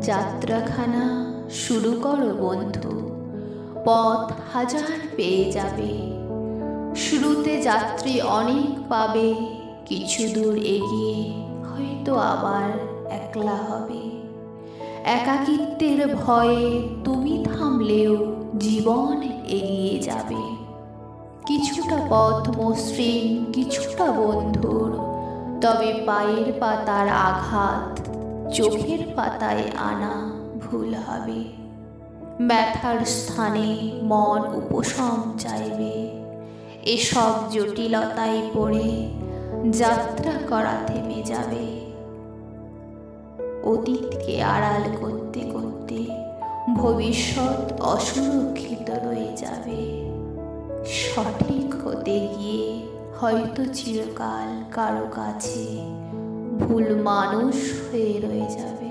যাত্রাখানা শুরু করো বন্ধু, পথ হাজার পেয়ে যাবে। শুরুতে যাত্রী অনেক পাবে, কিছু দূর এগিয়ে হয়তো আবার একলা হবে। একাকিত্বের ভয়ে তুমি থামলেও জীবন এগিয়ে যাবে। কিছুটা পথ মসৃণ, কিছুটা বন্ধুর, তবে পায়ের পাতার আঘাত চোখের পাতায় আনা ভুল হবে। ব্যথার স্থানে মন উপশম চাইবে। এসব জটিলতায় পড়ে যাত্রা করা থেমে যাবে। অতীতকে আড়াল করতে করতে ভবিষ্যৎ অসুরক্ষিত রয়ে যাবে। সঠিক হতে গিয়ে হয়তো চিরকাল কারো কাছে ভুল মানুষ হয়ে রয়ে যাবে।